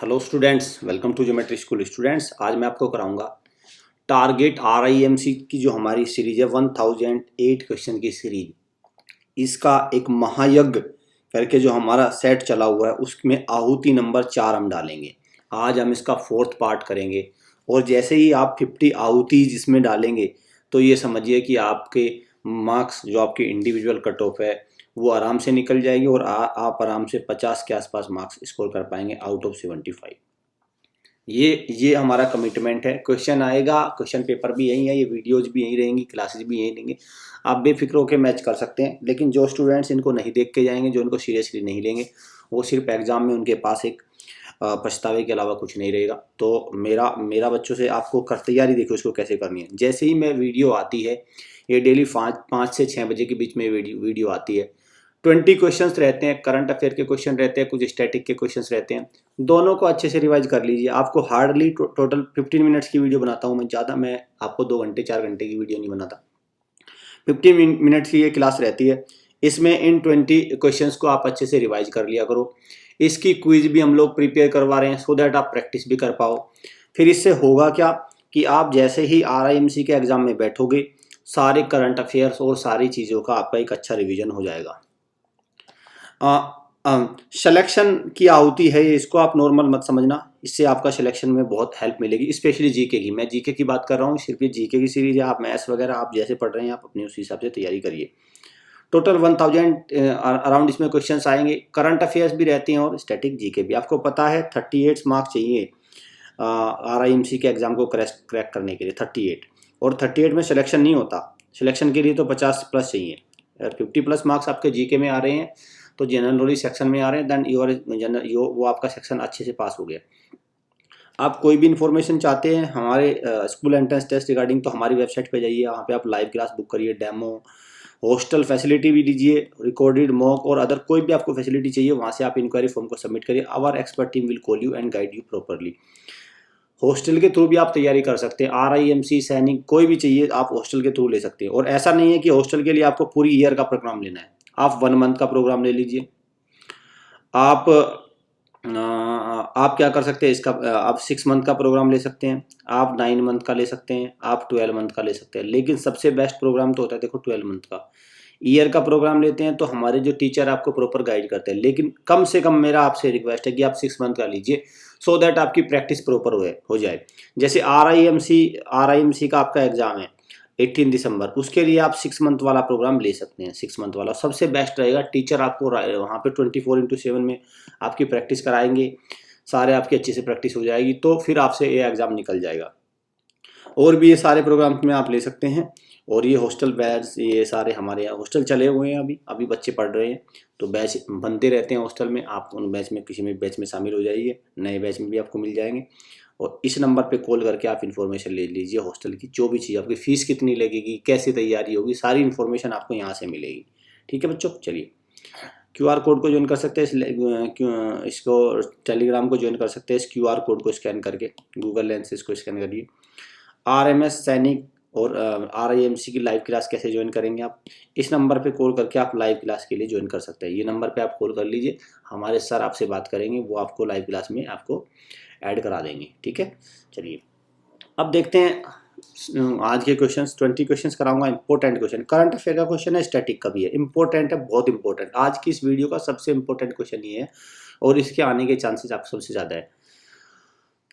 Hello students, welcome to geometry school. Students, आज मैं आपको कराऊंगा टारगेट RIMC की जो हमारी सीरीज है 1008 क्वेश्चन की सीरीज। इसका एक महायज्ञ करके जो हमारा सेट चला हुआ है उसमें आहुति नंबर 4 हम डालेंगे। आज हम इसका 4th पार्ट करेंगे और जैसे ही आप 50 आहुति जिसमें डालेंगे तो ये समझिए कि आपके मार्क्स जो आपके इंडिविजुअल कट ऑफ है वो आराम से निकल जाएगी और आप आराम से 50 के आसपास मार्क्स स्कोर कर पाएंगे आउट ऑफ 75। ये हमारा कमिटमेंट है। क्वेश्चन आएगा, क्वेश्चन पेपर भी यही है, ये वीडियोज भी यही रहेंगी, क्लासेस भी यही रहेंगे। आप बेफिक्र होकर मैच कर सकते हैं, लेकिन जो स्टूडेंट्स इनको नहीं देख के जाएंगे, जो इनको सीरियसली नहीं लेंगे, वो सिर्फ एग्जाम में उनके पास एक पछतावे के अलावा कुछ नहीं रहेगा। तो मेरा बच्चों से आपको तैयारी देखिए उसको कैसे करनी है। जैसे ही मैं वीडियो आती है, ये डेली 5 से 6 बजे के बीच में वीडियो आती है। 20 क्वेश्चंस रहते हैं, करंट अफेयर के क्वेश्चन रहते हैं, कुछ स्टैटिक के क्वेश्चंस रहते हैं। दोनों को अच्छे से रिवाइज कर लीजिए। आपको हार्डली टोटल 15 मिनट्स की वीडियो बनाता हूँ मैं आपको 2 घंटे 4 घंटे की वीडियो नहीं बनाता। 15 मिनट्स की ये क्लास रहती है। इसमें इन 20 क्वेश्चंस को आप अच्छे से रिवाइज कर लिया करो। इसकी क्विज भी हम लोग प्रिपेयर करवा रहे हैं सो दैट आप प्रैक्टिस भी कर पाओ। फिर इससे होगा क्या कि आप जैसे ही RIMC के एग्जाम में बैठोगे, सारे करंट अफेयर्स और सारी चीज़ों का आपका एक अच्छा रिविजन हो जाएगा। सिलेक्शन की आहुति है ये, इसको आप नॉर्मल मत समझना। इससे आपका सिलेक्शन में बहुत हेल्प मिलेगी, स्पेशली जीके की। मैं जीके की बात कर रहा हूँ, सिर्फ ये जीके की सीरीज है। आप मैथ्स वगैरह आप जैसे पढ़ रहे हैं आप अपनी उसी हिसाब से तैयारी करिए। टोटल 1000 अराउंड इसमें क्वेश्चंस आएंगे। करंट अफेयर्स भी रहती हैं और स्टैटिक जीके भी। आपको पता है 38 मार्क्स चाहिए RIMC के एग्जाम को क्रैक करने के लिए, 38। और 38 में सिलेक्शन नहीं होता, सिलेक्शन के लिए तो 50 प्लस चाहिए। अगर 50 प्लस मार्क्स आपके जीके में आ रहे हैं तो जनरल नॉलेज सेक्शन में आ रहे हैं, देन वो आपका सेक्शन अच्छे से पास हो गया। आप कोई भी इन्फॉर्मेशन चाहते हैं हमारे स्कूल एंट्रेंस टेस्ट रिगार्डिंग, तो हमारी वेबसाइट पे जाइए, वहाँ पे आप लाइव क्लास बुक करिए, डेमो, हॉस्टल फैसिलिटी भी लीजिए, रिकॉर्डेड मॉक और अदर कोई भी आपको फैसिलिटी चाहिए वहाँ से आप इंक्वायरी फॉर्म को सबमिट करिए। Our expert team will call you and guide you properly. Hostel के थ्रू भी आप तैयारी कर सकते हैं। RIMC सैनिक कोई भी चाहिए आप हॉस्टल के थ्रू ले सकते हैं। और ऐसा नहीं है कि हॉस्टल के लिए आपको पूरी ईयर का प्रोग्राम लेना है, आप 1 मंथ का प्रोग्राम ले लीजिए। आप क्या कर सकते हैं इसका, आप 6 मंथ का प्रोग्राम ले सकते हैं, आप 9 मंथ का ले सकते हैं, आप 12 मंथ का ले सकते हैं। लेकिन सबसे बेस्ट प्रोग्राम तो होता है देखो 12 मंथ का। ईयर का प्रोग्राम लेते हैं तो हमारे जो टीचर आपको प्रॉपर गाइड करते हैं, लेकिन कम से कम मेरा आपसे रिक्वेस्ट है कि आप 6 मंथ का लीजिए सो दैट आपकी प्रैक्टिस प्रॉपर हो जाए। जैसे RIMC का आपका एग्जाम है 18 दिसंबर, उसके लिए आप 6 मंथ वाला प्रोग्राम ले सकते हैं। 6 मंथ वाला सबसे बेस्ट रहेगा। टीचर आपको वहाँ पे 24/7 में आपकी प्रैक्टिस कराएंगे, सारे आपकी अच्छे से प्रैक्टिस हो जाएगी, तो फिर आपसे ये एग्ज़ाम निकल जाएगा। और भी ये सारे प्रोग्राम में आप ले सकते हैं। और ये हॉस्टल बैच, ये सारे हमारे यहाँ हॉस्टल चले हुए हैं, अभी बच्चे पढ़ रहे हैं, तो बैच बनते रहते हैं हॉस्टल में। आप उन बैच में किसी में बैच में शामिल हो जाइए, नए बैच में भी आपको मिल जाएंगे। और इस नंबर पे कॉल करके आप इन्फॉर्मेशन ले लीजिए हॉस्टल की, जो भी चीज़, आपकी फ़ीस कितनी लगेगी, कैसे तैयारी होगी, सारी इन्फॉर्मेशन आपको यहाँ से मिलेगी। ठीक है बच्चों, चलिए QR कोड को ज्वाइन कर सकते हैं, इसको टेलीग्राम को ज्वाइन कर सकते हैं। इस QR कोड को स्कैन करके गूगल लेंस से इसको स्कैन करिए। RMS सैनिक और RIMC की लाइव क्लास कैसे ज्वाइन करेंगे आप, इस नंबर पे कॉल करके आप लाइव क्लास के लिए ज्वाइन कर सकते हैं। ये नंबर पे आप कॉल कर लीजिए, हमारे सर आपसे बात करेंगे, वो आपको लाइव क्लास में आपको ऐड करा देंगे। ठीक है, चलिए अब देखते हैं आज के क्वेश्चंस। 20 क्वेश्चंस कराऊंगा, इंपॉर्टेंट क्वेश्चन। करंट अफेयर का क्वेश्चन है, स्टैटिक का भी है, इंपॉर्टेंट है, बहुत इंपॉर्टेंट। आज की इस वीडियो का सबसे इंपॉर्टेंट क्वेश्चन ये है और इसके आने के चांसेस आप सबसे ज़्यादा है।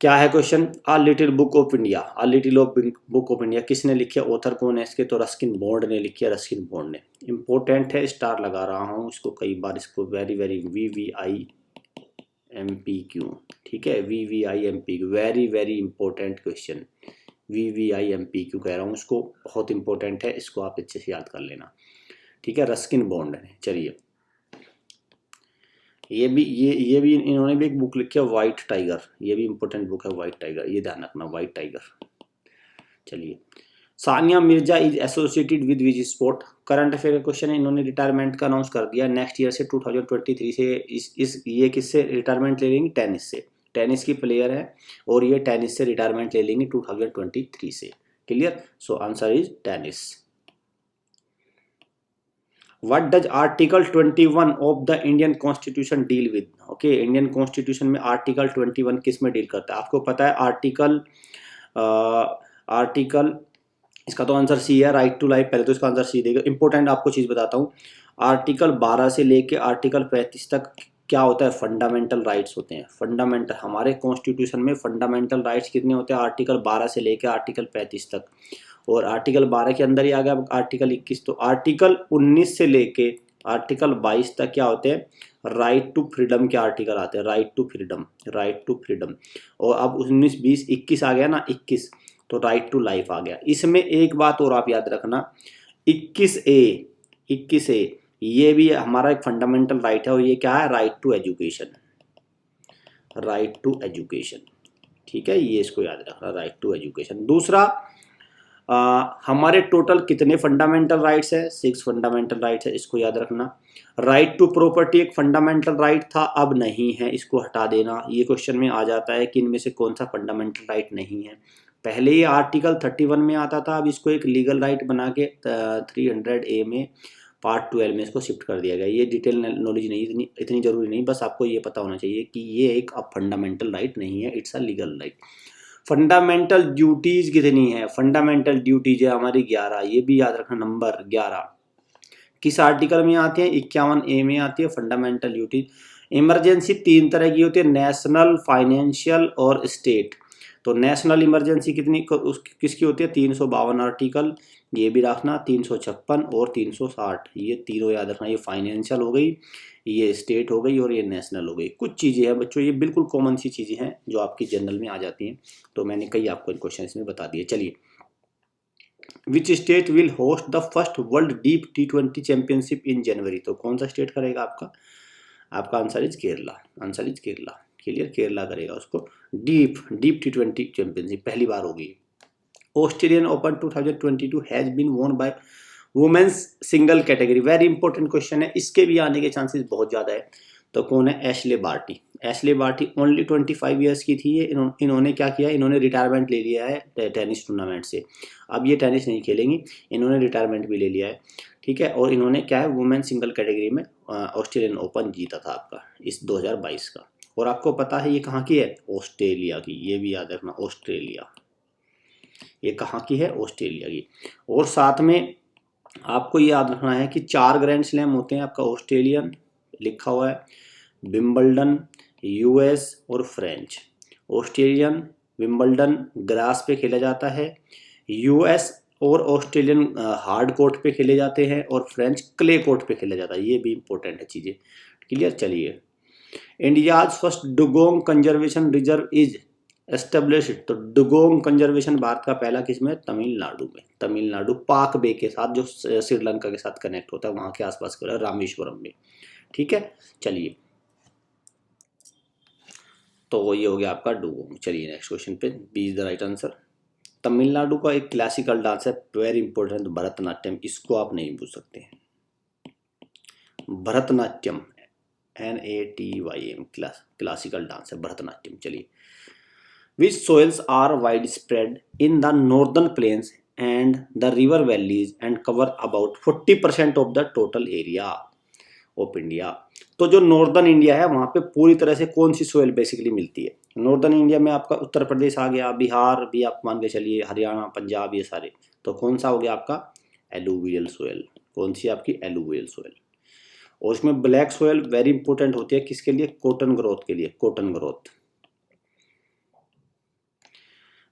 क्या है question? A little book of India. A little book of India किसने लिखी है, ऑथर कौन है इसके? तो रस्किन बॉन्ड ने लिखी है, रस्किन बॉन्ड ने। इंपॉर्टेंट है, स्टार लगा रहा हूँ इसको कई बार, इसको वेरी वेरी VVIMPQ। ठीक है, VVIMPQ, very very important question. VVIMPQ कह रहा हूँ, इसको बहुत इंपॉर्टेंट है, इसको आप अच्छे से याद कर लेना। ठीक है, रस्किन बॉन्ड ने। चलिए ये भी इन्होंने भी एक बुक लिखी है, वाइट टाइगर। ये भी इंपॉर्टेंट बुक है, वाइट टाइगर, ये ध्यान रखना, वाइट टाइगर। चलिए, Sania Mirza is associated with which sport. Current affair का क्वेश्चन है, इन्होंने रिटायरमेंट का अनाउंस कर दिया नेक्स्ट ईयर से, 2023 से। ये किससे रिटायरमेंट ले लेंगी? टेनिस से। टेनिस की प्लेयर है और ये टेनिस से रिटायरमेंट ले लेंगी 2023 से। Clear? So answer is tennis. What does article 21 of the Indian constitution deal with. Okay, Indian constitution में आर्टिकल 21 किस में डील करता है? आपको पता है आर्टिकल इसका तो आंसर सी है, राइट टू लाइफ। पहले तो इसका आंसर सी देगा। इंपॉर्टेंट आपको चीज बताता हूँ, आर्टिकल 12 से लेके आर्टिकल 35 तक क्या होता है? फंडामेंटल राइट्स होते हैं। फंडामेंटल, हमारे कॉन्स्टिट्यूशन में फंडामेंटल राइट्स कितने होते हैं? आर्टिकल 12 से लेके आर्टिकल 35 तक। और आर्टिकल 12 के अंदर ही आ गया आर्टिकल 21। तो आर्टिकल 19 से लेके आर्टिकल 22 तक क्या होते हैं? राइट टू फ्रीडम के आर्टिकल आते हैं। Right to freedom, right to freedom. और अब 19, 20, 21 आ गया ना, 21 तो राइट टू लाइफ आ गया। इसमें एक बात और आप याद रखना, 21A ये भी हमारा एक फंडामेंटल राइट है। और ये क्या है? Right to education, right to education. ठीक है, ये इसको याद रखना, राइट टू एजुकेशन। दूसरा, हमारे टोटल कितने फंडामेंटल राइट्स है? 6 फंडामेंटल राइट्स है, इसको याद रखना। राइट टू प्रॉपर्टी एक फंडामेंटल राइट था, अब नहीं है, इसको हटा देना। ये क्वेश्चन में आ जाता है कि इनमें से कौन सा फंडामेंटल राइट नहीं है। पहले ये आर्टिकल 31 में आता था, अब इसको एक लीगल राइट बना के 300A में पार्ट 12 में इसको शिफ्ट कर दिया गया। ये डिटेल नॉलेज नहीं, इतनी जरूरी नहीं, बस आपको ये पता होना चाहिए कि ये एक अब फंडामेंटल राइट नहीं है, it's a legal right. Fundamental duties कितनी है? फंडामेंटल ड्यूटीज है हमारी 11, ये भी याद रखना, नंबर 11। किस आर्टिकल में आती है? 51A में आती है फंडामेंटल ड्यूटीज। इमरजेंसी 3 तरह की होती है, नेशनल, फाइनेंशियल और स्टेट। तो नेशनल इमरजेंसी किसकी होती है? 352 आर्टिकल, ये भी रखना, 356 और 360, ये तीनों याद रखना। ये फाइनेंशियल हो गई, ये स्टेट हो गई और ये नेशनल हो गई। कुछ चीज़ें हैं बच्चों, ये बिल्कुल कॉमन सी चीज़ें हैं जो आपकी जनरल में आ जाती हैं, तो मैंने कई आपको क्वेश्चन इसमें बता दिए। चलिए, which state will host the first world deaf T20 championship in January. तो कौन सा स्टेट करेगा आपका answer is Kerala, answer is Kerala. Clear, Kerala करेगा उसको। डीप T20 चैंपियनशिप पहली बार होगी। Australian Open 2022 has been won by women's single category. Very important question है, इसके भी आने के चांसेस बहुत ज़्यादा है। तो कौन है? Ashleigh Barty. Ashleigh Barty only 25 years की थी। इन्होंने क्या किया? इन्होंने रिटायरमेंट ले लिया है टेनिस टूर्नामेंट से। अब ये टेनिस नहीं खेलेंगी, इन्होंने रिटायरमेंट भी ले लिया है। ठीक है, और इन्होंने क्या है? वुमेन सिंगल कैटेगरी में ऑस्ट्रेलियन ओपन जीता था आपका इस 2022 का। और आपको पता है ये कहाँ की है? ऑस्ट्रेलिया की, ये भी याद रखना, ऑस्ट्रेलिया। ये कहाँ की है? ऑस्ट्रेलिया की। और साथ में आपको ये याद रखना है कि 4 ग्रैंड स्लैम होते हैं आपका। ऑस्ट्रेलियन लिखा हुआ है, विंबलडन, US और फ्रेंच। ऑस्ट्रेलियन, विंबलडन ग्रास पे खेला जाता है, US और ऑस्ट्रेलियन हार्ड कोर्ट पे खेले जाते हैं, और फ्रेंच क्ले कोर्ट पे खेला जाता है। ये भी इंपॉर्टेंट है चीज़ें। क्लियर, चलिए। India's first dugong conservation reserve is established. तो डुगोंग कंजर्वेशन भारत का पहला किसमें? तमिलनाडु में। तमिलनाडु पाक बे के साथ, जो श्रीलंका के साथ कनेक्ट होता है, वहां के आसपास रामेश्वरम में। ठीक है, चलिए, तो ये हो गया आपका डुगोंग। चलिए नेक्स्ट क्वेश्चन पे, B is the right answer. Tamil Nadu का एक क्लासिकल डांस है, वेरी इंपॉर्टेंट, भरतनाट्यम। इसको आप नहीं पूछ सकते हैं, भरतनाट्यम, NATYM, क्लासिकल डांस है भरतनाट्यम। चलिए, which soils are wide spread in the northern plains and the river valleys and cover about 40% of the total area of India. तो जो नॉर्दर्न इंडिया है वहाँ पे पूरी तरह से कौन सी सोइल बेसिकली मिलती है? नॉर्दर्न इंडिया में आपका उत्तर प्रदेश आ गया, बिहार भी आप मान के चलिए, हरियाणा, पंजाब, ये सारे। तो कौन सा हो गया आपका? Alluvial soil. कौन सी आपकी? Alluvial soil. और उसमें ब्लैक सोइल वेरी इंपॉर्टेंट होती है किसके लिए? कॉटन ग्रोथ के लिए, cotton growth.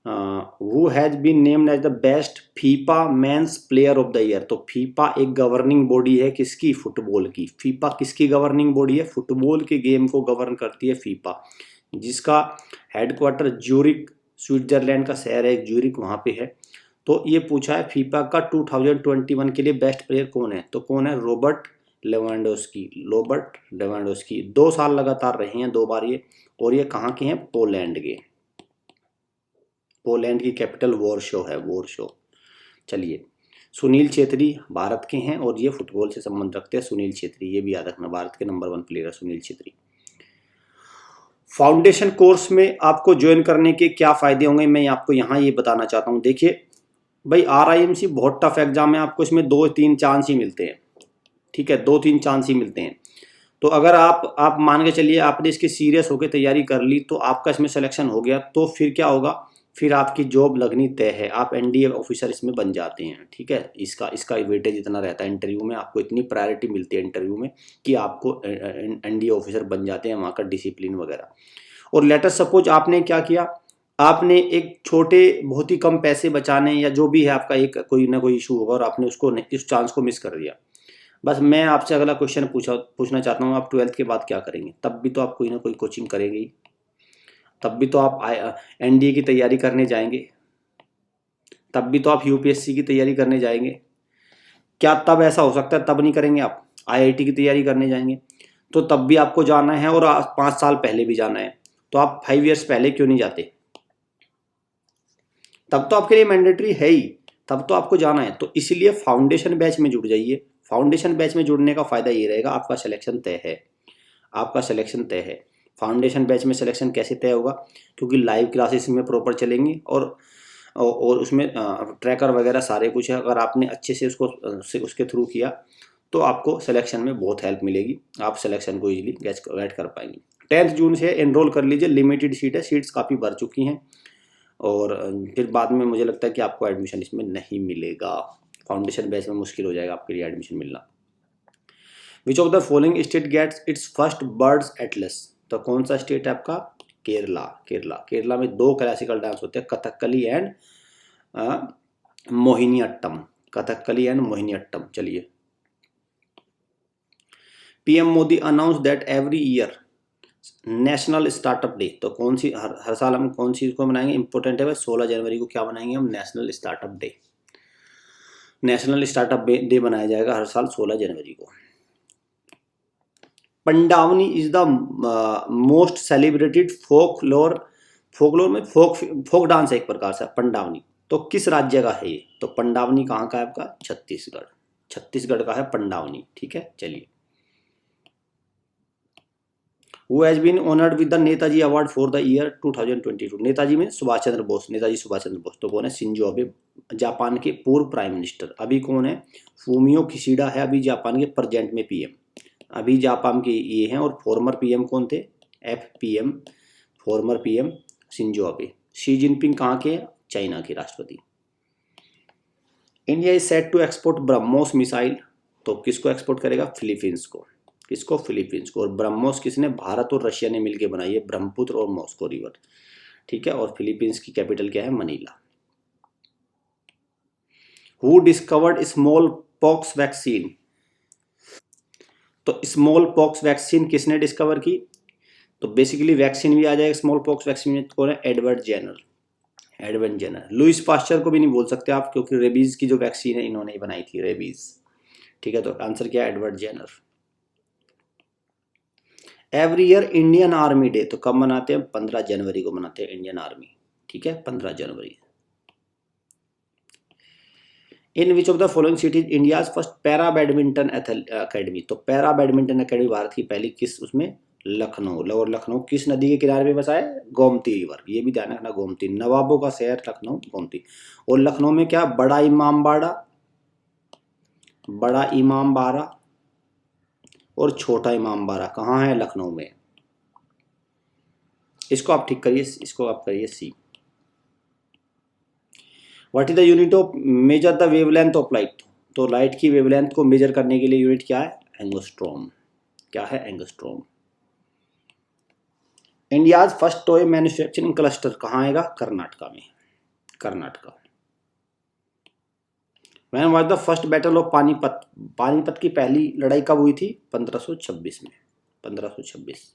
who has been named as the best FIFA men's player of the year। तो फीफा एक गवर्निंग बॉडी है किसकी? फुटबॉल की। फीफा किसकी गवर्निंग बॉडी है? फुटबॉल के गेम को गवर्न करती है फीफा, जिसका हेडक्वार्टर ज्यूरिक, स्विट्जरलैंड का शहर है ज्यूरिक, वहाँ पे है। तो ये पूछा है फीफा का 2021 के लिए बेस्ट प्लेयर कौन है? तो कौन है? Robert Lewandowski. रॉबर्ट लेवेंडोस्की 2 साल लगातार रहे हैं, 2 बार ये। और ये कहाँ के हैं? पोलैंड के। पोलैंड की कैपिटल वॉर्शो है, वॉर्शो। चलिए, सुनील छेत्री भारत के हैं और ये फुटबॉल से संबंध रखते हैं। सुनील छेत्री, ये भी याद रखना, भारत के नंबर 1 प्लेयर है सुनील छेत्री। फाउंडेशन कोर्स में आपको ज्वाइन करने के क्या फायदे होंगे, मैं आपको यहाँ ये बताना चाहता हूँ। देखिए भाई, RIMC बहुत टफ एग्जाम है, आपको इसमें 2-3 चांस ही मिलते हैं। ठीक है, 2-3 चांस ही मिलते हैं। तो अगर आप मान के चलिए आपने इसकी सीरियस होकर तैयारी कर ली तो आपका इसमें सिलेक्शन हो गया, तो फिर क्या होगा, फिर आपकी जॉब लगनी तय है, आप एनडीए ऑफिसर इसमें बन जाते हैं। ठीक है, इसका वेटेज इतना रहता है इंटरव्यू में, आपको इतनी प्रायोरिटी मिलती है इंटरव्यू में कि आपको एनडीए ऑफिसर बन जाते हैं, वहाँ का डिसिप्लिन वगैरह। और लेटर सपोज आपने क्या किया, आपने एक छोटे बहुत ही कम पैसे बचाने या जो भी है आपका एक कोई ना कोई इशू होगा और आपने उसको इस चांस को मिस कर दिया। बस मैं आपसे अगला क्वेश्चन पूछना चाहता हूँ, आप 12th के बाद क्या करेंगे? तब भी तो आप कोई ना कोई कोचिंग करेंगे ही, तब भी तो आप एनडीए की तैयारी करने जाएंगे, तब भी तो आप यूपीएससी की तैयारी करने जाएंगे। क्या तब ऐसा हो सकता है तब नहीं करेंगे? आप आईआईटी की तैयारी करने जाएंगे तो तब भी आपको जाना है और 5 साल पहले भी जाना है, तो आप 5 ईयर्स पहले क्यों नहीं जाते? तब तो आपके लिए मैंडेटरी है ही, तब तो आपको जाना है। तो इसीलिए फाउंडेशन बैच में जुड़ जाइए। फाउंडेशन बैच में जुड़ने का फायदा ये रहेगा, आपका सिलेक्शन तय है, आपका सिलेक्शन तय है। फाउंडेशन बैच में सिलेक्शन कैसे तय होगा? क्योंकि लाइव क्लासेस में प्रॉपर चलेंगी और उसमें ट्रैकर वगैरह सारे कुछ है। अगर आपने अच्छे से उसके थ्रू किया तो आपको सिलेक्शन में बहुत हेल्प मिलेगी, आप सिलेक्शन को इजीली गेट कर पाएंगे। 10 जून से एनरोल कर लीजिए, लिमिटेड सीट है, सीट्स काफ़ी भर चुकी हैं और फिर बाद में मुझे लगता है कि आपको एडमिशन इसमें नहीं मिलेगा। फाउंडेशन बैच में मुश्किल हो जाएगा आपके लिए एडमिशन मिलना। Which of the following state gets its first birds atlas? तो कौन सा स्टेट है आपका? केरला। केरला में 2 क्लासिकल डांस होते हैं, कथकली एंड मोहिनीअट्टम। कथकली एंड मोहिनीअट्टम। चलिए, PM Modi announce that every year national startup day. तो कौन सी हर साल हम कौन सी को मनाएंगे? इंपॉर्टेंट है भाई, 16 जनवरी को क्या मनाएंगे हम? National startup day. National startup day मनाया जाएगा हर साल 16 जनवरी को। Pandavani is the most celebrated folklore में फोक डांस है एक प्रकार से पंडावनी। तो किस राज्य का है ये? तो पंडावनी कहाँ का है आपका? छत्तीसगढ़ का है पंडावनी। ठीक है, चलिए। Who has been honored with the Netaji award for the year 2022? Netaji में सुभाष चंद्र बोस, नेताजी सुभाष चंद्र बोस। तो कौन है? शिंजो अबे, जापान के पूर्व प्राइम मिनिस्टर। अभी कौन है? फूमियो किशिडा है अभी जापान के प्रेजेंट में पीएम। अभी जापान के ये हैं। और फॉर्मर पीएम कौन थे? FPM, former PM Shinzo Abe. Xi Jinping कहाँ के? चाइना के राष्ट्रपति। India is set to export BrahMos missile. तो किसको एक्सपोर्ट करेगा? फिलीपींस को। किसको? फिलीपींस को। और ब्रह्मोस किसने? भारत और रशिया ने मिलकर बनाई है, ब्रह्मपुत्र और मॉस्को रिवर। ठीक है, और फिलीपींस की कैपिटल क्या है? Manila. Who discovered small pox vaccine? तो स्मॉल पॉक्स वैक्सीन किसने डिस्कवर की? तो बेसिकली वैक्सीन भी आ जाएगा स्मॉल पॉक्स वैक्सीन में। कौन है? Edward Jenner. लुइस पास्चर को भी नहीं बोल सकते आप, क्योंकि रेबीज की जो वैक्सीन है इन्होंने ही बनाई थी, रेबीज। ठीक है, तो आंसर क्या है? Edward Jenner. Every year Indian army day तो कब मनाते हैं? 15 जनवरी को मनाते हैं इंडियन आर्मी। ठीक है, 15 जनवरी। In which of the following cities India's first para badminton academy? तो पैरा बैडमिंटन अकेडमी भारत की पहली किस उसमें? लखनऊ। और लखनऊ किस नदी के किनारे पे बसा है? गोमती रिवर। ये भी ध्यान रखना, गोमती, नवाबों का शहर लखनऊ, गोमती। और लखनऊ में क्या? बड़ा इमामबाड़ा और छोटा इमामबाड़ा कहाँ है? लखनऊ में। इसको आप ठीक करिए, इसको आप करिए C. What is the unit of measure the wavelength of light? तो लाइट की वेवलेंथ को मेजर करने के लिए यूनिट क्या है? एंगस्ट्रॉम। क्या है? Angstrom. India's first toy manufacturing cluster कहाँ आएगा? कर्नाटका में। Karnataka. When was the first battle of Panipat? Panipat की पहली लड़ाई कब हुई थी? 1526 में। 1526।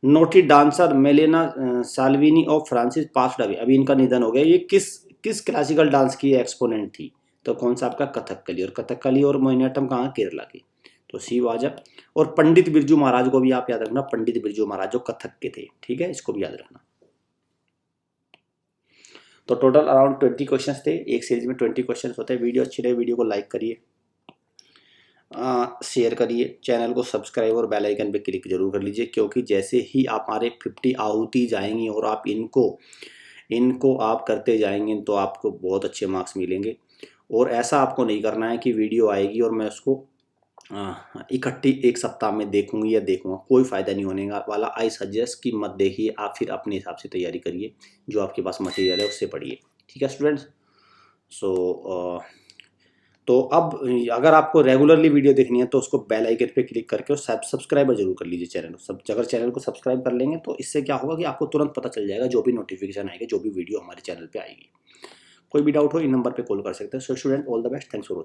नोटी डांसर मेलेना साल्विनी और फ्रांसिस पास्ड अवे, अभी इनका निधन हो गया। ये किस क्लासिकल डांस की एक्सपोनेंट थी? तो कौन सा आपका? कथकली। और कथकली और मोहिनीअट्टम कहाँ? केरला की। तो सी वाजा। और पंडित बिरजू महाराज को भी आप याद रखना, पंडित बिरजू महाराज जो कथक के थे। ठीक है, इसको भी याद रखना। तो टोटल अराउंड 20 क्वेश्चंस थे। एक सीरीज में 20 क्वेश्चंस होते हैं। वीडियो अच्छी रहे, वीडियो को लाइक करिए, शेयर करिए, चैनल को सब्सक्राइब और बेल आइकन पे क्लिक जरूर कर लीजिए, क्योंकि जैसे ही आप हमारे 50 आहुति जाएंगी और आप इनको आप करते जाएंगे तो आपको बहुत अच्छे मार्क्स मिलेंगे। और ऐसा आपको नहीं करना है कि वीडियो आएगी और मैं उसको इकट्ठी एक सप्ताह में देखूंगी या देखूंगा, कोई फ़ायदा नहीं होने वाला। आई सजेस्ट कि मत देखिए, आप फिर अपने हिसाब से तैयारी करिए, जो आपके पास मटेरियल है उससे पढ़िए। ठीक है स्टूडेंट्स। सो तो अब अगर आपको रेगुलरली वीडियो देखनी है तो उसको बेल आइकन पे क्लिक करके और सब्सक्राइब जरूर कर लीजिए चैनल को। अगर चैनल को सब्सक्राइब कर लेंगे तो इससे क्या होगा कि आपको तुरंत पता चल जाएगा जो भी नोटिफिकेशन आएगा, जो भी वीडियो हमारे चैनल पे आएगी। कोई भी डाउट हो इन नंबर पे कॉल कर सकते हैं। So student, all the best, thanks for